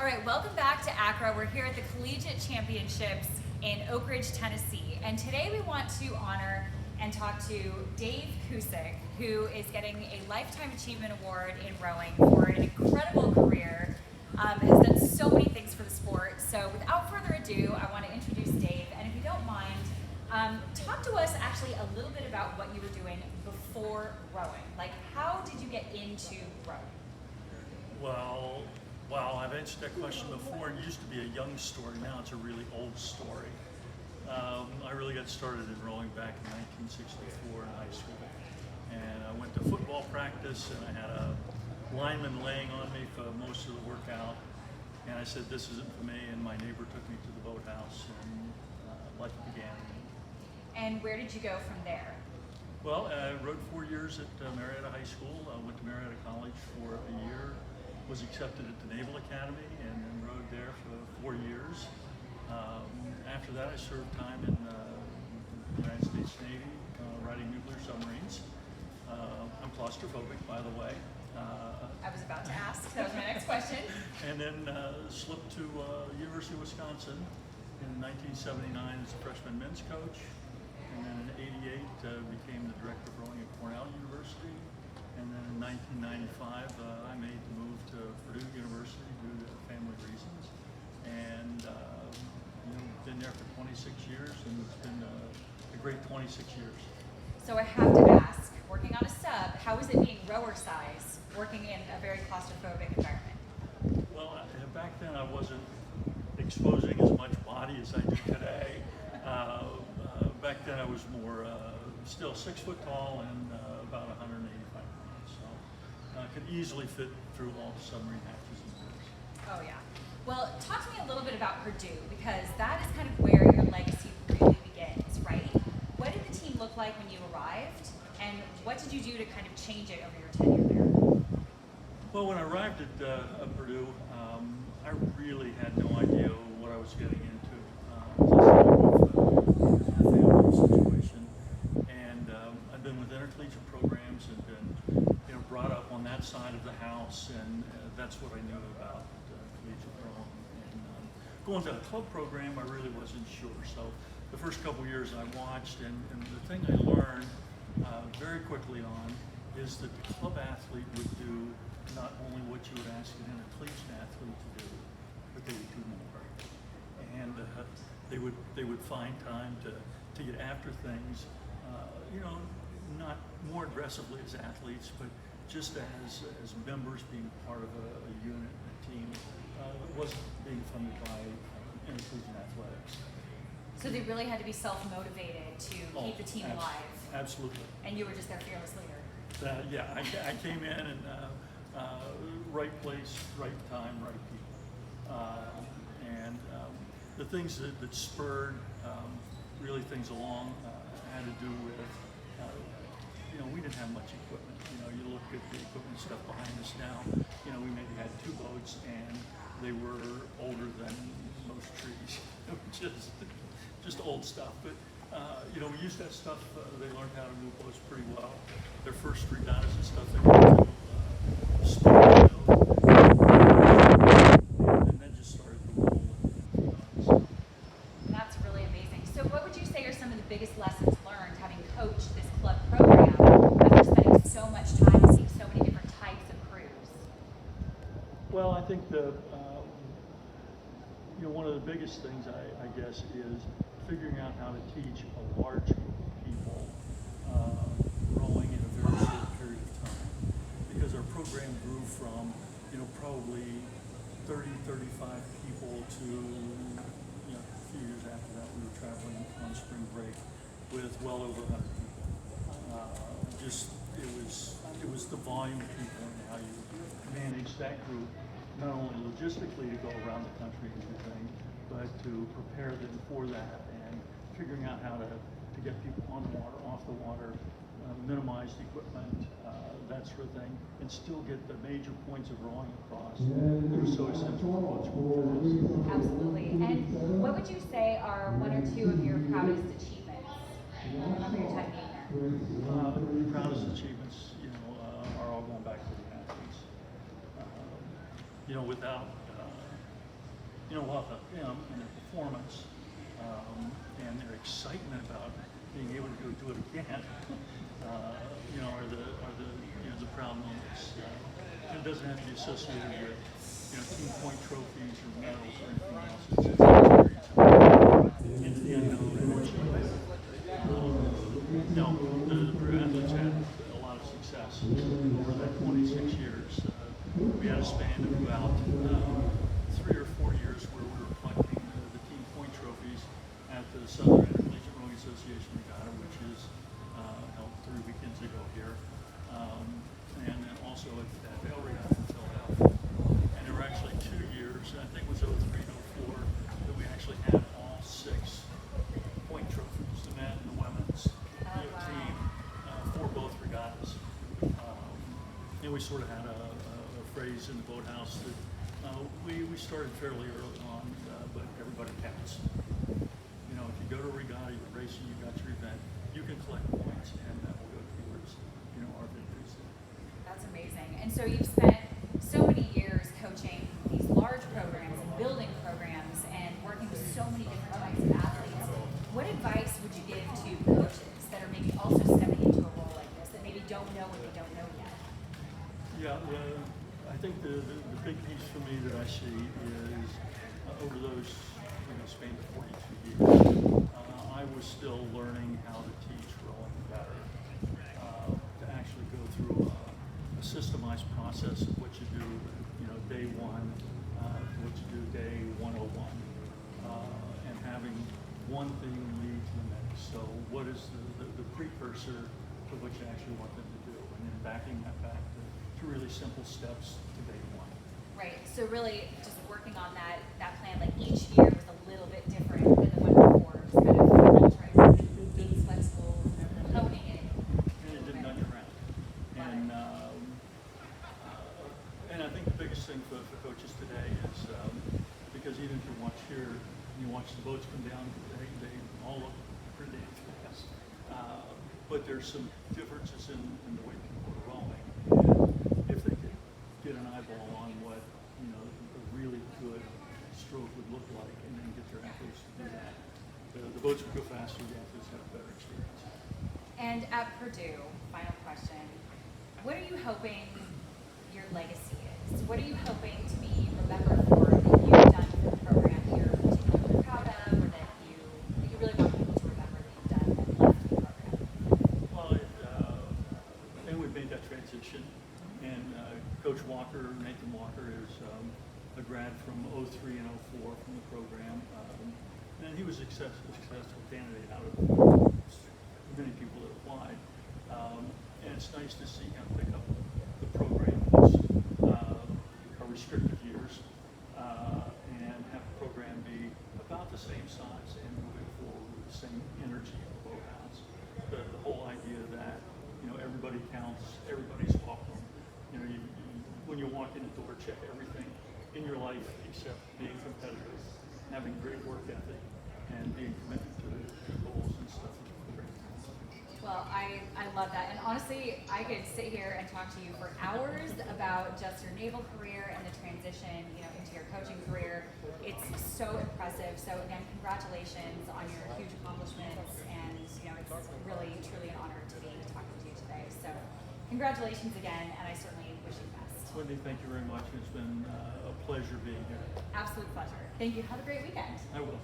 All right, welcome back to ACRA. We're here at the Collegiate Championships in Oak Ridge, Tennessee. And today we want to honor and talk to Dave Kucik, who is getting a Lifetime Achievement Award in rowing for an incredible career. Has done so many things for the sport. So without further ado, I want to introduce Dave. And if you don't mind, talk to us actually a little bit about what you were doing before rowing. Like, how did you get into rowing? Well, I've answered that question before. It used to be a young story. Now it's a really old story. I really got started in rowing back in 1964 in high school. And I went to football practice and I had a lineman laying on me for most of the workout. And I said, this isn't for me. And my neighbor took me to the boathouse and life began. And where did you go from there? Well, I rowed 4 years at Marietta High School. I went to Marietta College for a year. Was accepted at the Naval Academy and then rowed there for 4 years. After that, I served time in the United States Navy, riding nuclear submarines. I'm claustrophobic, by the way. I was about to ask. That was my next question. And then slipped to University of Wisconsin in 1979 as a freshman men's coach. And then in '88 became the director of rowing at Cornell University. And then in 1995, I made the move to Purdue University due to family reasons. And been there for 26 years, and it's been a great 26 years. So I have to ask, working on a sub, how is it being rower size, working in a very claustrophobic environment? Well, back then I wasn't exposing as much body as I do today. Back then I was more, still 6 foot tall and about 185 pounds. So I could easily fit through all the submarine hatches and doors. Oh yeah. Well, talk to me a little bit about Purdue, because that is kind of where your legacy really begins, right? What did the team look like when you arrived, and what did you do to kind of change it over your tenure there? Well, when I arrived at Purdue, I really had no idea what I was getting into. With a family situation, and I've been with intercollegiate programs and been, brought up on that side of the house, and that's what I knew about collegiate rowing. And going to a club program, I really wasn't sure. So the first couple years I watched, and the thing I learned very quickly on is that the club athlete would do not only what you would ask an intercollegiate athlete to do, but they would do more. And they would find time to get after things, not more aggressively as athletes, but just as members being part of a unit, a team. It wasn't being funded by intercollegiate athletics. So they really had to be self-motivated to keep the team alive. Absolutely. And you were just their fearless leader. Yeah, I came in and right place, right time, right people. And the things that spurred really things along had to do with, we didn't have much equipment. You look at the equipment stuff behind us now, we maybe had 2 boats and they were older than most trees. just old stuff. But we used that stuff. They learned how to move boats pretty well. Their first regattas and stuff, they were speed, and then just started to roll. That's really amazing. So what would you say are some of the biggest lessons learned having coached this club program after spending so much time and seeing so many different types of crews? Well, I think one of the biggest things, I guess, is figuring out how to teach a large group of people rowing in a very short period of time. Because our program grew from, probably 30, 35 people to, a few years after that, we were traveling on spring break with well over 100 people. It was the volume of people and how you manage that group, not only logistically to go around the country and do things, but to prepare them for that and figuring out how to get people on the water, off the water, minimize the equipment, that sort of thing, and still get the major points of rowing across. They're so essential for boat school. Absolutely. And what would you say are 1 or 2 of your proudest achievements of your time being there? The proudest achievements, are all going back to the athletes. Without about them and their performance, and their excitement about being able to go do it again, are the proud moments. And it doesn't have to be associated with, team point trophies or medals or anything else. It's just experience into the unknown and achievement. The athletes had a lot of success over that 26 years. We had a span of about 3 or 4 years where we were collecting the team point trophies at the Southern Intercollegiate Rowing Association Regatta, which is held 3 weekends ago here, and then also at Vail Regatta in Philadelphia. And there were actually 2 years, I think it was 03 and 04, that we actually had all 6 point trophies, the men and the women's team, for both regattas. And we sort of had a phrase in the boathouse that we started fairly early on, but everybody counts. If you go to a regatta, you're racing, you got your event, you can collect points, and that will go towards, our victories. That's amazing. And so you've spent so many years coaching these large programs and building programs and working with so many different types of athletes. What advice would you give to coaches that are maybe also stepping into a role like this, that maybe don't know what they don't know yet? Yeah, I think the big piece for me that I see is over those span of 42 years, I was still learning how to teach rowing better, to actually go through a systemized process of what you do, day one, what you do day 101, and having one thing lead to the next. So what is the precursor to what you actually want them to do, and then backing that back to really simple steps to day one. Right. So really just working on that plan, like each year was a little bit different than the one before, just kind of trying to being flexible, honing it. And it didn't underground. And I think the biggest thing for coaches today is, because even if you watch here, you watch the boats come down, they all look pretty damn fast. But there's some differences in the way people are rowing. And if they could get an eyeball on what, a really good stroke would look like, and then get their athletes to do that, the boats would go faster, the athletes have a better experience. And at Purdue, final question, what are you hoping your legacy is? What are you hoping to be remembered for that you've done for the program that you're particularly proud of, or that you really want people to remember that you've done and left the program? Well, I think we've made that transition, and Coach Walker, Nathan Walker, is a grad from 03 and 04 from the program, and he was a successful candidate out of many people that applied, and it's nice to see him pick up the program that's restricted years, and have the program be about the same size and moving forward with the same energy in the boathouse. The whole idea that everybody counts, everybody's welcome. When you walk in the door, check everything in your life except being competitive, having great work ethic, and being committed to goals and stuff. Well, I love that. And honestly, I could sit here and talk to you for hours about just your naval career and the transition, into your coaching career. It's so impressive. So again, congratulations on your huge accomplishments. And, it's really, truly an honor to be talking to you today. So congratulations again, and I certainly wish you the best. Wendy, thank you very much. It's been a pleasure being here. Absolute pleasure. Thank you. Have a great weekend. I will.